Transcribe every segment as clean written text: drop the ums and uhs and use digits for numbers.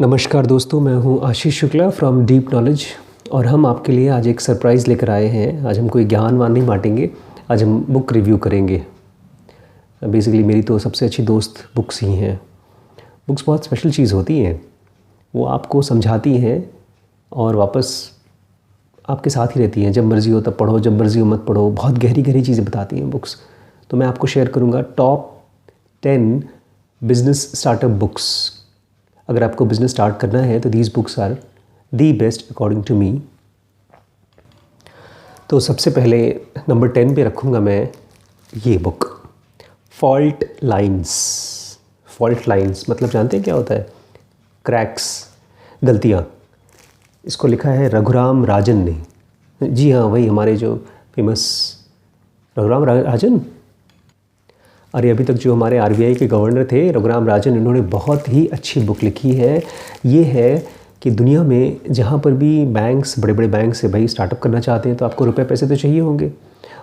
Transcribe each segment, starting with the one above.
नमस्कार दोस्तों, मैं हूं Ashish Shukla from deep knowledge और हम आपके लिए आज एक सरप्राइज़ लेकर आए हैं। आज हम कोई ज्ञानवान नहीं बांटेंगे, आज हम बुक रिव्यू करेंगे। बेसिकली मेरी तो सबसे अच्छी दोस्त बुक्स ही हैं। बुक्स बहुत स्पेशल चीज़ होती हैं, वो आपको समझाती हैं और वापस आपके साथ ही रहती हैं। जब मर्ज़ी हो तब पढ़ो, जब मर्ज़ी हो मत पढ़ो। बहुत गहरी गहरी चीज़ें बताती हैं बुक्स। तो मैं आपको शेयर करूँगा टॉप 10 बिज़नेस स्टार्टअप बुक्स। अगर आपको बिज़नेस स्टार्ट करना है तो these books are the best according to me. तो सबसे पहले नंबर 10 पे रखूँगा मैं ये book, fault lines. Fault lines मतलब जानते हैं क्या होता है? क्रैक्स, गलतियाँ। इसको लिखा है रघुराम राजन ने। जी हाँ, वही हमारे जो फेमस रघुराम राजन। अरे अभी तक जो हमारे आरबीआई के गवर्नर थे रघुराम राजन, इन्होंने बहुत ही अच्छी बुक लिखी है। ये है कि दुनिया में जहाँ पर भी बैंक्स, बड़े बड़े बैंक्स से भाई स्टार्टअप करना चाहते हैं तो आपको रुपए पैसे तो चाहिए होंगे।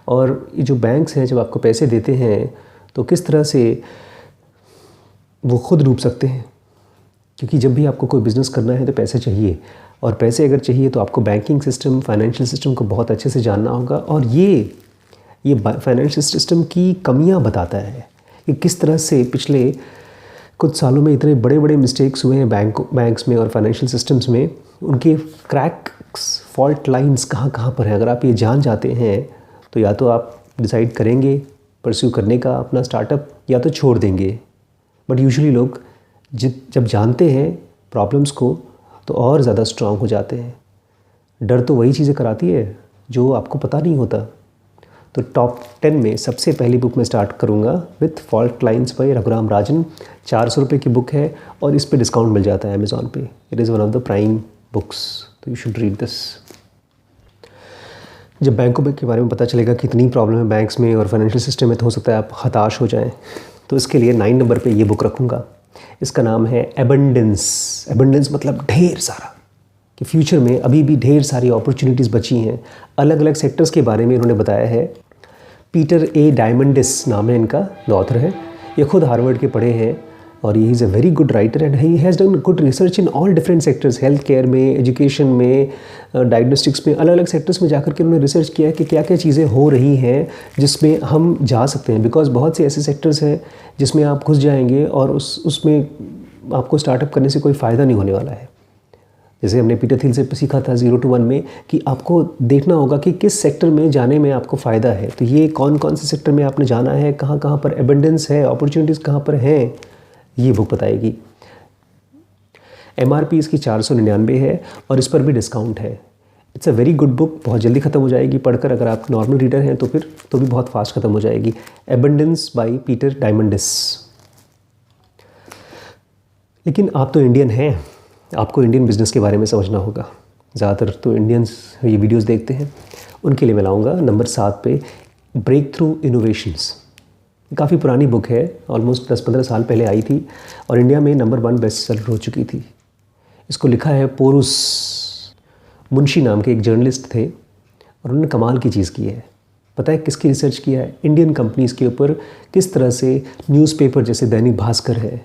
और ये जो बैंक्स हैं जब आपको पैसे देते हैं तो किस तरह से वो खुद डूब सकते हैं, क्योंकि जब भी आपको कोई बिज़नेस करना है तो पैसे चाहिए। और पैसे अगर चाहिए तो आपको बैंकिंग सिस्टम, फाइनेंशियल सिस्टम को बहुत अच्छे से जानना होगा। और ये फाइनेंशियल सिस्टम की कमियां बताता है कि किस तरह से पिछले कुछ सालों में इतने बड़े बड़े मिस्टेक्स हुए हैं बैंक्स में और फाइनेंशियल सिस्टम्स में। उनके क्रैक्स, फॉल्ट लाइंस कहाँ कहाँ पर हैं। अगर आप ये जान जाते हैं तो या तो आप डिसाइड करेंगे परस्यू करने का अपना स्टार्टअप, या तो छोड़ देंगे। बट यूजुअली लोग जब जानते हैं प्रॉब्लम्स को तो और ज़्यादा स्ट्रांग हो जाते हैं। डर तो वही चीज़ें कराती है जो आपको पता नहीं होता। तो टॉप 10 में सबसे पहली बुक मैं स्टार्ट करूँगा with fault lines by Raghuram Rajan. 400 रुपये की बुक है और इस पे डिस्काउंट मिल जाता है अमेज़ॉन पे। It is one of the prime books, तो यू शुड रीड दिस। जब बैंकों के बारे में पता चलेगा कि इतनी प्रॉब्लम है बैंक्स में और फाइनेंशियल सिस्टम में, तो हो सकता है आप हताश हो जाएं। तो इसके लिए 9 नंबर पे ये बुक रखूँगा। इसका नाम है एबंडेंस। एबंडेंस मतलब ढेर सारा, कि फ्यूचर में अभी भी ढेर सारी अपॉर्चुनिटीज़ बची हैं। अलग अलग सेक्टर्स के बारे में इन्होंने बताया है। पीटर ए डायमंडिस नाम है इनका, जो ऑथर है। ये खुद हार्वर्ड के पढ़े हैं और ही is a very good writer and he has done good research in all different sectors. Health care में, एजुकेशन में, डायग्नोस्टिक्स में, अलग अलग सेक्टर्स में जाकर के उन्होंने रिसर्च किया है कि क्या क्या चीज़ें हो रही हैं जिसमें हम जा सकते हैं। बिकॉज बहुत से ऐसे सेक्टर्स हैं जिसमें आप घुस जाएंगे और उसमें आपको स्टार्टअप करने से कोई फ़ायदा नहीं होने वाला है। जैसे हमने पीटर थिल से सीखा था 0 to 1 में कि आपको देखना होगा कि किस सेक्टर में जाने में आपको फ़ायदा है। तो ये कौन कौन से सेक्टर में आपने जाना है, कहाँ कहाँ पर एबंडेंस है, अपॉर्चुनिटीज़ कहाँ पर हैं, ये बुक बताएगी। MRP इसकी 499 है और इस पर भी डिस्काउंट है। It's a very good book, बहुत जल्दी ख़त्म हो जाएगी पढ़कर। अगर आप नॉर्मल रीडर हैं तो भी बहुत फास्ट ख़त्म हो जाएगी। Abundance by Peter Diamandis. लेकिन आप तो इंडियन हैं, आपको इंडियन बिज़नेस के बारे में समझना होगा। ज़्यादातर तो इंडियंस ये वीडियोस देखते हैं, उनके लिए मैं लाऊंगा नंबर 7 पे ब्रेक थ्रू इनोवेशंस। काफ़ी पुरानी बुक है, ऑलमोस्ट 10-15 साल पहले आई थी और इंडिया में नंबर 1 बेस्ट सेलर हो चुकी थी। इसको लिखा है पोरुस मुंशी नाम के एक जर्नलिस्ट थे और उन्होंने कमाल की चीज़ की है। पता है किसकी रिसर्च किया है? इंडियन कंपनीज़ के ऊपर। किस तरह से न्यूज़पेपर जैसे दैनिक भास्कर है,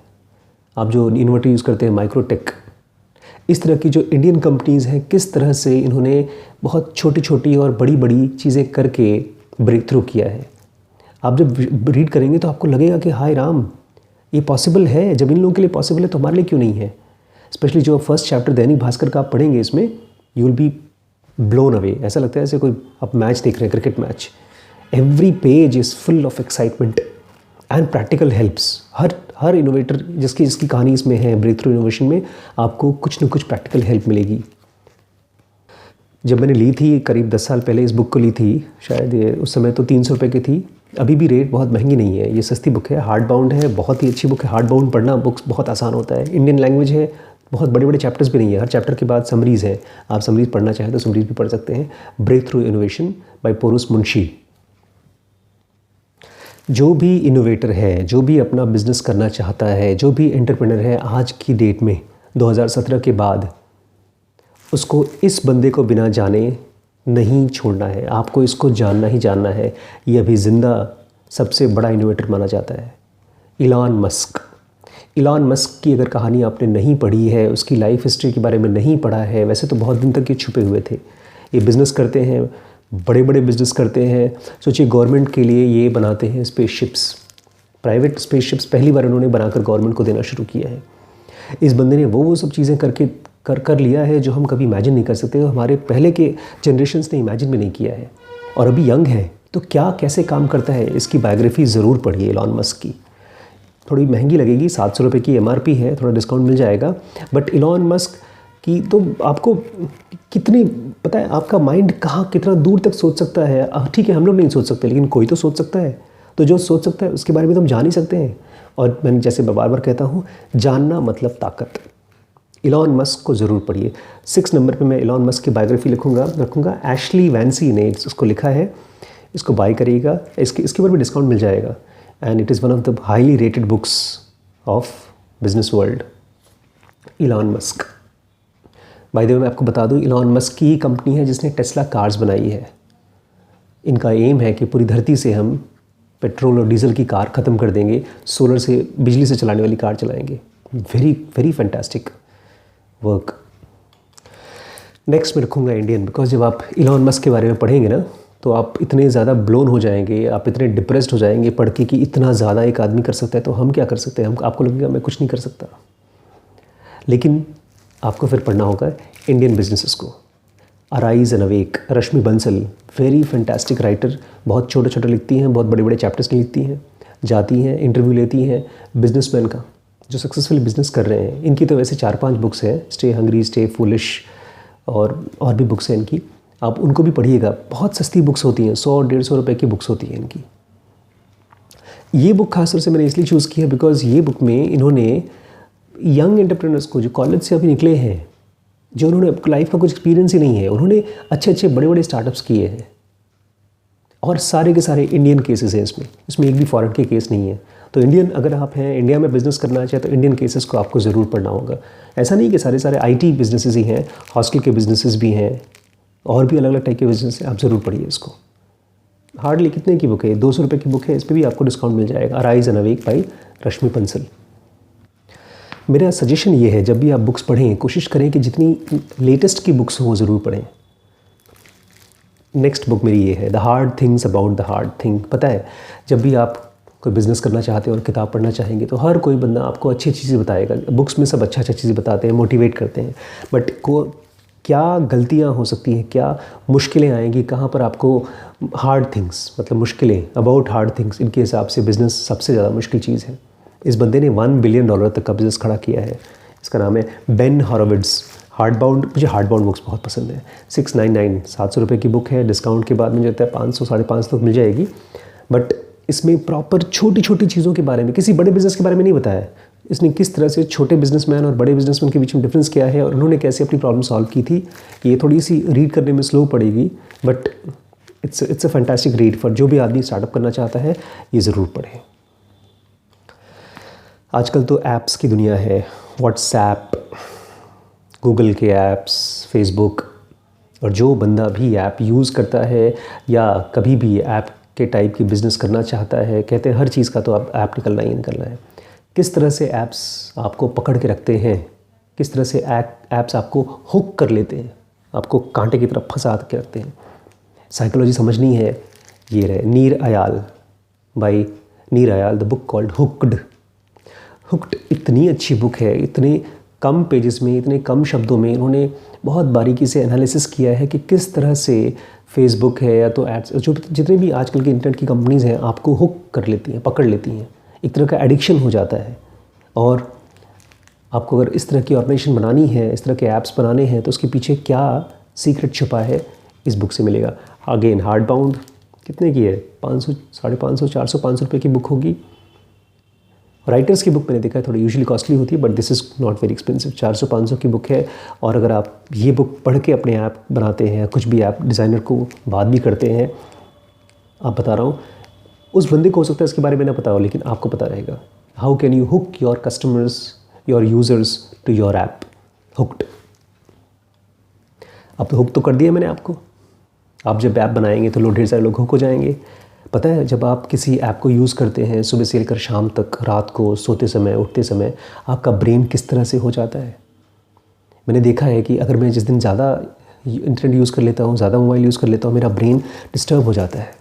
आप जो इन्वर्टर यूज़ करते हैं माइक्रोटेक, इस तरह की जो इंडियन कंपनीज़ हैं, किस तरह से इन्होंने बहुत छोटी छोटी और बड़ी बड़ी चीज़ें करके ब्रेक थ्रू किया है। आप जब रीड करेंगे तो आपको लगेगा कि हाय राम, ये पॉसिबल है। जब इन लोगों के लिए पॉसिबल है तो हमारे लिए क्यों नहीं है। स्पेशली जो फर्स्ट चैप्टर दैनिक भास्कर का आप पढ़ेंगे, इसमें you will be blown away. ऐसा लगता है जैसे कोई आप मैच देख रहे हैं, cricket match. Every page is full of excitement and practical helps. Her innovator जिसकी कहानी इसमें है, ब्रेक थ्रू इनोवेशन में, आपको कुछ न कुछ प्रैक्टिकल हेल्प मिलेगी। जब मैंने ली थी करीब 10 साल पहले, इस बुक को ली थी शायद, ये उस समय तो 300 रुपये की थी। अभी भी रेट बहुत महंगी नहीं है, ये सस्ती बुक है। हार्ड बाउंड है, बहुत ही अच्छी बुक है। हार्ड बाउंड पढ़ना बुक्स बहुत आसान होता है। इंडियन लैंग्वेज है, बहुत बड़े बड़े चैप्टर्स भी नहीं है। हर चैप्टर के बाद समरीज़ हैं, आप समरीज़ पढ़ना चाहें तो समरीज़ भी पढ़ सकते हैं। Breakthrough innovation by Porus Munshi. जो भी इनोवेटर है, जो भी अपना बिज़नेस करना चाहता है, जो भी एंटरप्रेन्योर है आज की डेट में 2017 के बाद, उसको इस बंदे को बिना जाने नहीं छोड़ना है। आपको इसको जानना ही जानना है। ये अभी ज़िंदा सबसे बड़ा इनोवेटर माना जाता है, इलॉन मस्क। इलॉन मस्क की अगर कहानी आपने नहीं पढ़ी है, उसकी लाइफ हिस्ट्री के बारे में नहीं पढ़ा है, वैसे तो बहुत दिन तक ये छुपे हुए थे। ये बिज़नेस करते हैं, बड़े बड़े बिज़नेस करते हैं। सोचिए गवर्नमेंट के लिए ये बनाते हैं स्पेसशिप्स, प्राइवेट स्पेसशिप्स पहली बार उन्होंने बनाकर गवर्नमेंट को देना शुरू किया है। इस बंदे ने वो सब चीज़ें करके कर लिया है जो हम कभी इमेजिन नहीं कर सकते, हमारे पहले के जनरेशन्स ने इमेजिन भी नहीं किया है। और अभी यंग है तो क्या कैसे काम करता है, इसकी बायोग्राफी ज़रूर पढ़िए इलॉन मस्क की। थोड़ी महंगी लगेगी, 700 रुपये की MRP है, थोड़ा डिस्काउंट मिल जाएगा। बट इलॉन मस्क की तो आपको कितनी पता है, आपका माइंड कहाँ कितना दूर तक सोच सकता है। ठीक है हम लोग नहीं सोच सकते, लेकिन कोई तो सोच सकता है। तो जो सोच सकता है उसके बारे में तो हम जान ही सकते हैं। और मैंने जैसे बार बार कहता हूँ, जानना मतलब ताकत। इलॉन मस्क को ज़रूर पढ़िए। 6 नंबर पे मैं इलॉन मस्क की बायोग्राफी रखूँगा। एशली वैंसी ने इसको लिखा है, इसको बाय करिएगा, इसके ऊपर भी डिस्काउंट मिल जाएगा। And it is one of the highly rated books of business world, Elon Musk. By the way मैं आपको बता दूँ, इलॉन मस्क की ही कंपनी है जिसने टेस्ला कार्स बनाई है। इनका एम है कि पूरी धरती से हम पेट्रोल और डीजल की कार ख़त्म कर देंगे, सोलर से, बिजली से चलाने वाली कार चलाएंगे। Very very fantastic work. Next मैं रखूँगा इंडियन, बिकॉज जब आप इलॉन मस्क के बारे में पढ़ेंगे ना तो आप इतने ज़्यादा ब्लोन हो जाएंगे, आप इतने डिप्रेस्ड हो जाएंगे पढ़ के कि इतना ज़्यादा एक आदमी कर सकता है तो हम क्या कर सकते हैं। आपको लगेगा मैं कुछ नहीं कर सकता, लेकिन आपको फिर पढ़ना होगा इंडियन बिजनेसेस को। Arise and awake, Rashmi Bansal, very fantastic writer, बहुत छोटे छोटे लिखती हैं, बहुत बड़े बड़े चैप्टर्स लिखती हैं, जाती हैं इंटरव्यू लेती हैं बिजनेसमैन का जो सक्सेसफुल बिजनेस कर रहे हैं। इनकी तो वैसे 4-5 बुक्स हैं, स्टे हंग्री, स्टे फूलिश, और भी बुक्स हैं इनकी, आप उनको भी पढ़िएगा। बहुत सस्ती बुक्स होती हैं, 100-150 रुपये की बुक्स होती हैं इनकी। ये बुक खासतौर से मैंने इसलिए चूज़ किया बिकॉज ये बुक में इन्होंने यंग एंटरप्रेन्योर्स को जो कॉलेज से अभी निकले हैं, जो उन्होंने लाइफ का कुछ एक्सपीरियंस ही नहीं है, उन्होंने अच्छे अच्छे बड़े बड़े स्टार्टअप्स किए हैं। और सारे के सारे इंडियन केसेस हैं इसमें एक भी फॉरेन के केस नहीं है। तो इंडियन, अगर आप हैं इंडिया में बिज़नेस करना चाहे तो इंडियन केसेस को आपको ज़रूर पढ़ना होगा। ऐसा नहीं कि सारे सारे IT बिजनेसेस ही हैं, हॉस्टल के बिजनेसेस भी हैं, और भी अलग अलग टाइप के बिजनेस हैं। आप ज़रूर पढ़िए इसको। हार्डली कितने की बुक है, 200 रुपये की बुक है, इस पर भी आपको डिस्काउंट मिल जाएगा। अराइज एंड अवेक बाय रश्मि बंसल। मेरा सजेशन ये है, जब भी आप बुक्स पढ़ें कोशिश करें कि जितनी लेटेस्ट की बुक्स हो वो ज़रूर पढ़ें। नेक्स्ट बुक मेरी ये है, the hard things about the hard thing. पता है, जब भी आप कोई बिज़नेस करना चाहते हैं और किताब पढ़ना चाहेंगे तो हर कोई बंदा आपको अच्छी चीज़ें बताएगा। बुक्स में सब अच्छा चीज़ें बताते हैं, मोटिवेट करते हैं, बट क्या गलतियाँ हो सकती हैं, क्या मुश्किलें आएंगी, कहाँ पर आपको हार्ड थिंग्स, मतलब मुश्किलें अबाउट हार्ड थिंग्स, इनके हिसाब से बिज़नेस सबसे ज़्यादा मुश्किल चीज़ है। इस बंदे ने $1 बिलियन तक का बिज़नेस खड़ा किया है। इसका नाम है बेन हॉरोविट्ज़। हार्डबाउंड, मुझे हार्डबाउंड बुक्स बहुत पसंद है। 699, 700 रुपये की बुक है, डिस्काउंट के बाद मुझे लगता है 500-550 तक मिल जाएगी। बट इसमें प्रॉपर छोटी छोटी चीज़ों के बारे में, किसी बड़े बिज़नेस के बारे में नहीं बताया। इसने किस तरह से छोटे बिजनेसमैन और बड़े बिजनेसमैन के बीच में डिफरेंस क्या है और उन्होंने कैसे अपनी प्रॉब्लम सॉल्व की थी। ये थोड़ी सी रीड करने में स्लो पड़ेगी, but it's a fantastic read for जो भी आदमी स्टार्टअप करना चाहता है, ये ज़रूर पढ़े। आजकल तो ऐप्स की दुनिया है, व्हाट्सएप, गूगल के ऐप्स, फेसबुक, और जो बंदा भी ऐप यूज़ करता है या कभी भी ऐप के टाइप की बिज़नेस करना चाहता है, कहते हैं हर चीज़ का तो अब ऐप निकलना ही निकलना है। किस तरह से ऐप्स आपको पकड़ के रखते हैं, किस तरह से ऐप्स आपको हुक कर लेते हैं, आपको कांटे की तरफ फंसा के रखते हैं, साइकोलॉजी समझनी है। ये रहे नीर Eyal, by Nir Eyal, the book called hooked. Hooked इतनी अच्छी बुक है, इतने कम पेजेस में, इतने कम शब्दों में इन्होंने बहुत बारीकी से एनालिसिस किया है कि किस तरह से फेसबुक है या तो एड्स, जो जितने भी आजकल की इंटरनेट की कंपनीज़ हैं, आपको हुक कर लेती हैं, पकड़ लेती हैं, एक तरह का एडिक्शन हो जाता है। और आपको अगर इस तरह की ऑर्गेनाइजेशन बनानी है, इस तरह के ऐप्स बनाने हैं, तो उसके पीछे क्या सीक्रेट छुपा है, इस बुक से मिलेगा। अगेन हार्ड बाउंड, कितने की है, 500, 550, 400, 500 रुपये की बुक होगी। राइटर्स की बुक मैंने देखा है थोड़ी यूजुअली कॉस्टली होती है, but this is not very expensive. 400-500 की बुक है। और अगर आप ये बुक पढ़ के अपने ऐप बनाते हैं, कुछ भी ऐप डिज़ाइनर को बात भी करते हैं, आप बता रहा हूँ, उस बंदे को हो सकता है इसके बारे में ना पता हो, लेकिन आपको पता रहेगा। How can you hook your customers, your users to your app. Hooked. अब तो हुक तो कर दिया मैंने आपको। आप जब ऐप बनाएंगे तो लोग, ढेर सारे लोग हुक हो जाएंगे। पता है जब आप किसी ऐप को यूज़ करते हैं सुबह से लेकर शाम तक, रात को सोते समय उठते समय, आपका ब्रेन किस तरह से हो जाता है। मैंने देखा है कि अगर मैं जिस दिन ज़्यादा इंटरनेट यूज़ कर लेता हूँ, ज़्यादा मोबाइल यूज़ कर लेता हूँ, मेरा ब्रेन डिस्टर्ब हो जाता है।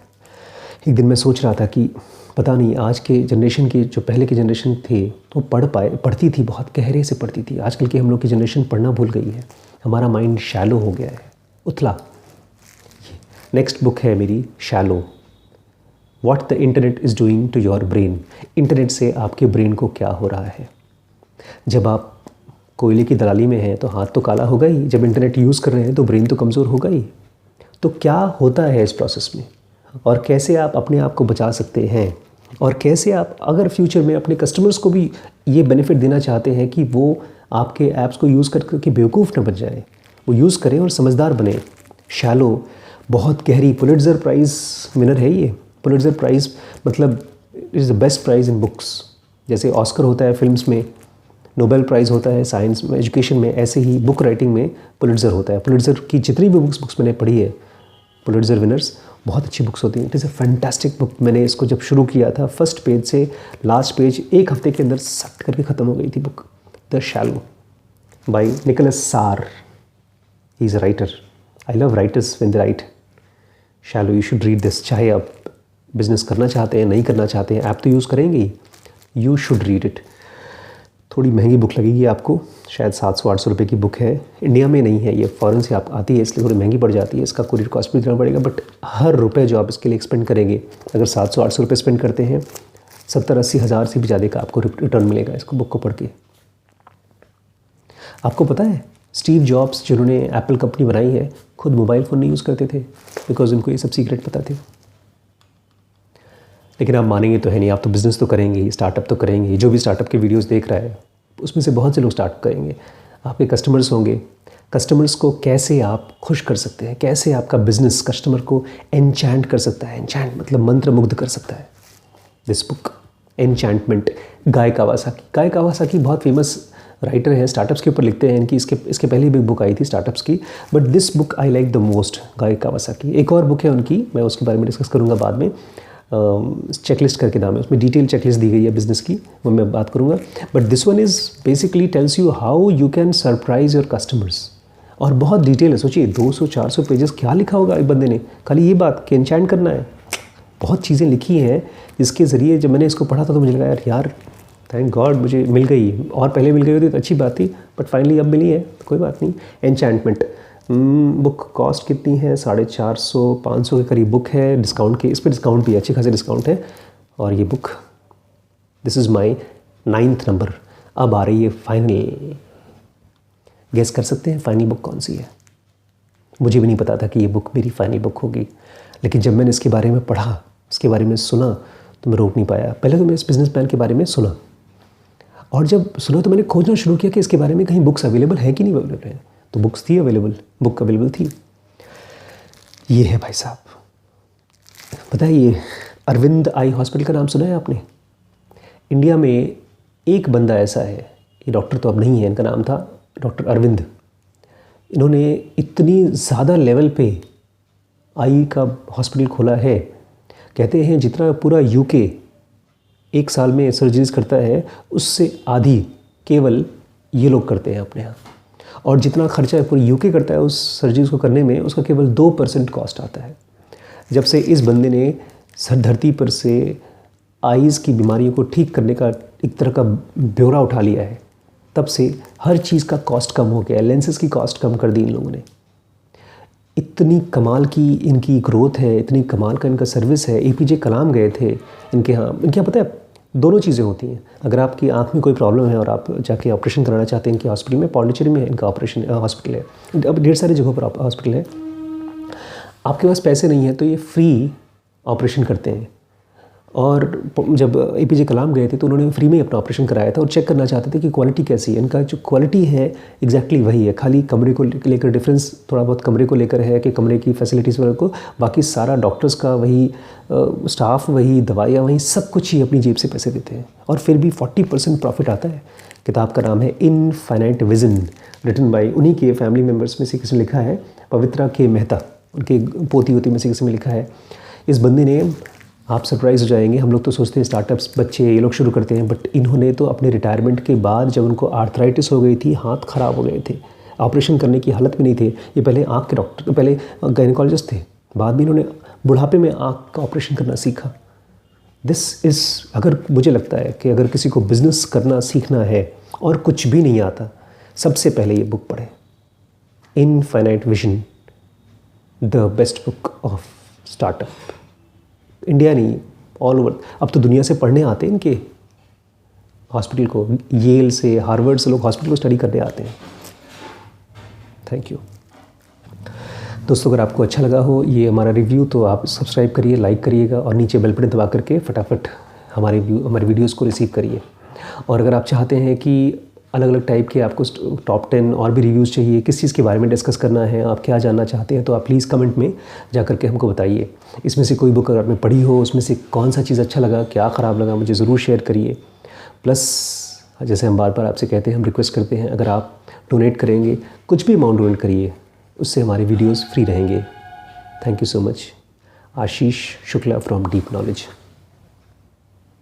एक दिन मैं सोच रहा था कि पता नहीं आज के जनरेशन की जो पहले की जनरेशन थे तो पढ़ती थी, बहुत गहरे से पढ़ती थी। आजकल की हम लोग की जनरेशन पढ़ना भूल गई है, हमारा माइंड शैलो हो गया है, उथला। नेक्स्ट बुक है मेरी shallow, what the internet is doing to your brain. Internet से आपके ब्रेन को क्या हो रहा है। जब आप कोयले की दलाली में हैं तो हाथ तो काला होगा ही, जब इंटरनेट यूज़ कर रहे हैं तो ब्रेन तो कमज़ोर होगा ही। तो क्या होता है इस प्रोसेस में, और कैसे आप अपने आप को बचा सकते हैं, और कैसे आप अगर फ्यूचर में अपने कस्टमर्स को भी ये बेनिफिट देना चाहते हैं कि वो आपके ऐप्स को यूज़ करके बेवकूफ़ न बन जाएं, वो यूज़ करें और समझदार बने। शैलो बहुत गहरी, पुलिट्ज़र प्राइज़ विनर है ये। पुलिट्ज़र प्राइज़ मतलब is the best price in books. जैसे ऑस्कर होता है फिल्म्स में, नोबेल प्राइज़ होता है साइंस में, एजुकेशन में, ऐसे ही बुक राइटिंग में पुलिट्ज़र होता है। पुलिट्ज़र की जितनी भी बुक्स मैंने पढ़ी है, पुलिट्ज़र विनर्स, बहुत अच्छी बुक्स होती हैं। It is a fantastic book. मैंने इसको जब शुरू किया था, फर्स्ट पेज से लास्ट पेज एक हफ्ते के अंदर सट करके ख़त्म हो गई थी book. The shallow by Nicholas Carr, he is a writer. I love writers when they write. Shallow, you should read this. चाहे आप बिज़नेस करना चाहते हैं, नहीं करना चाहते हैं, ऐप तो यूज़ करेंगे ही, यू शुड रीड इट। थोड़ी महंगी बुक लगेगी आपको, शायद 700-800 रुपये की बुक है। इंडिया में नहीं है ये, फ़ॉरेन से आप आती है, इसलिए थोड़ी महंगी पड़ जाती है, इसका कोरियर कॉस्ट भी देना पड़ेगा। बट हर रुपये जो आप इसके लिए एक्सपेंड करेंगे, अगर 700-800 रुपये स्पेंड करते हैं, 70-80 हज़ार से भी ज़्यादा का आपको रिटर्न मिलेगा इसको बुक को पढ़ के। आपको पता है स्टीव जॉब्स जिन्होंने एप्पल कंपनी बनाई है, खुद मोबाइल फ़ोन नहीं यूज़ करते थे, बिकॉज उनको ये सब सीक्रेट पता थे। लेकिन आप मानेंगे तो है नहीं, आप तो बिज़नेस तो करेंगे ही, स्टार्टअप तो करेंगे ही। जो भी स्टार्टअप के वीडियोस देख रहा है उसमें से बहुत से लोग स्टार्ट करेंगे, आपके कस्टमर्स होंगे। कस्टमर्स को कैसे आप खुश कर सकते हैं, कैसे आपका बिज़नेस कस्टमर को एनचैंट कर सकता है। एनचैंट मतलब मंत्र मुग्ध कर सकता है। This book enchantment, guy Kawasaki. Guy Kawasaki बहुत फेमस राइटर हैं, स्टार्टअप्स के ऊपर लिखते हैं। इनकी इसके पहले भी बुक आई थी स्टार्टअप्स की, but this book I like the most, guy Kawasaki. एक और बुक है उनकी, मैं उसके बारे में डिस्कस करूँगा बाद में, चेकलिस्ट करके नाम है, उसमें डिटेल चेकलिस्ट दी गई है बिज़नेस की, वो मैं बात करूँगा। But this one is basically tells you how you can surprise your customers, और बहुत डिटेल है। सोचिए 200-400 पेजेस, क्या लिखा होगा एक बंदे ने, खाली ये बात कि एनचैंट करना है। बहुत चीज़ें लिखी हैं जिसके ज़रिए जब मैंने इसको पढ़ा था तो मुझे लगा यार थैंक गॉड मुझे मिल गई, और पहले मिल गई होती तो अच्छी बात थी, बट फाइनली अब मिली है तो कोई बात नहीं। एनचैंटमेंट बुक कॉस्ट कितनी है, 450-500 के करीब बुक है। डिस्काउंट के, इस पर डिस्काउंट भी है, अच्छे खासे डिस्काउंट है। और ये book, this is my 9th number. अब आ रही है फाइनल। गेस कर सकते हैं फाइनल बुक कौन सी है? मुझे भी नहीं पता था कि ये बुक मेरी फाइनल बुक होगी, लेकिन जब मैंने इसके बारे में पढ़ा, इसके बारे में सुना, तो मैं रोक नहीं पाया। पहले तो मैं इस बिज़नेस प्लान के बारे में सुना, और जब सुना तो मैंने खोजना शुरू किया कि इसके बारे में कहीं बुक्स अवेलेबल है कि नहीं अवेलेबल है। तो बुक्स थी अवेलेबल, बुक अवेलेबल थी। ये है भाई साहब, पता है ये अरविंद आई हॉस्पिटल का नाम सुना है आपने? इंडिया में एक बंदा ऐसा है, ये डॉक्टर तो अब नहीं है, इनका नाम था डॉक्टर अरविंद। इन्होंने इतनी ज़्यादा लेवल पे आई का हॉस्पिटल खोला है, कहते हैं जितना पूरा यूके एक साल में सर्जरीज करता है उससे आधी केवल ये लोग करते हैं अपने यहाँ, और जितना खर्चा पूरी यूके करता है उस सर्जरीज को करने में, उसका केवल 2% कॉस्ट आता है। जब से इस बंदे ने सर धरती पर से आईज़ की बीमारियों को ठीक करने का एक तरह का ब्यौरा उठा लिया है, तब से हर चीज़ का कॉस्ट कम हो गया है। लेंसेज की कॉस्ट कम कर दी इन लोगों ने। इतनी कमाल की इनकी ग्रोथ है, इतनी कमाल का इनका सर्विस है। एपीजे कलाम गए थे इनके यहाँ। इनके यहाँ पता है दोनों चीज़ें होती हैं। अगर आपकी आँख में कोई प्रॉब्लम है और आप जाके ऑपरेशन कराना चाहते हैं, इनके हॉस्पिटल में, पौंडीचेरी में इनका ऑपरेशन हॉस्पिटल है, अब ढेर सारी जगहों पर हॉस्पिटल है। आपके पास पैसे नहीं है तो ये फ्री ऑपरेशन करते हैं। और जब एपीजे कलाम गए थे तो उन्होंने फ्री में अपना ऑपरेशन कराया था, और चेक करना चाहते थे कि क्वालिटी कैसी है। इनका जो क्वालिटी है एग्जैक्टली वही है, खाली कमरे को लेकर डिफरेंस थोड़ा बहुत कमरे को लेकर है कि कमरे की फैसिलिटीज़ वगैरह को, बाकी सारा डॉक्टर्स का वही, स्टाफ वही, दवाइयाँ वही, सब कुछ ही अपनी जेब से पैसे देते हैं, और फिर भी 40% प्रॉफिट आता है। किताब का नाम है इनफाइनाइट विजन, रिटन बाय उन्हीं के फैमिली मेम्बर्स में से किसी ने लिखा है, पवित्रा के मेहता, उनके पोती होती में से किसी ने लिखा है। इस बंदे ने आप सरप्राइज़ हो जाएंगे। हम लोग तो सोचते हैं स्टार्टअप्स बच्चे ये लोग शुरू करते हैं, बट इन्होंने तो अपने रिटायरमेंट के बाद जब उनको आर्थराइटिस हो गई थी, हाथ ख़राब हो गए थे, ऑपरेशन करने की हालत में नहीं थे, ये पहले आँख के डॉक्टर, पहले गायनेकोलॉजिस्ट थे, बाद में इन्होंने बुढ़ापे में आँख का ऑपरेशन करना सीखा। दिस इज़, अगर मुझे लगता है कि अगर किसी को बिज़नेस करना सीखना है और कुछ भी नहीं आता, सबसे पहले ये बुक पढ़ें, infinite vision, the best book of startup. India नहीं, ऑल ओवर। अब तो दुनिया से पढ़ने आते हैं इनके हॉस्पिटल को, येल से, हार्वर्ड से लोग हॉस्पिटल को स्टडी करने आते हैं। थैंक यू दोस्तों। अगर आपको अच्छा लगा हो ये हमारा रिव्यू तो आप सब्सक्राइब करिए, लाइक करिएगा और नीचे बेल बटन दबा करके फटाफट हमारे वीडियोज़ को रिसीव करिए। और अगर आप चाहते हैं कि अलग अलग टाइप के आपको टॉप 10 और भी रिव्यूज़ चाहिए, किस चीज़ के बारे में डिस्कस करना है, आप क्या जानना चाहते हैं, तो आप प्लीज़ कमेंट में जा करके हमको बताइए। इसमें से कोई बुक अगर आपने पढ़ी हो, उसमें से कौन सा चीज़ अच्छा लगा, क्या ख़राब लगा, मुझे ज़रूर शेयर करिए। प्लस जैसे हम बार बार आपसे कहते हैं, हम रिक्वेस्ट करते हैं, अगर आप डोनेट करेंगे, कुछ भी अमाउंट डोनेट करिए, उससे हमारे वीडियोज़ फ्री रहेंगे। Thank you so much. Ashish Shukla from deep knowledge.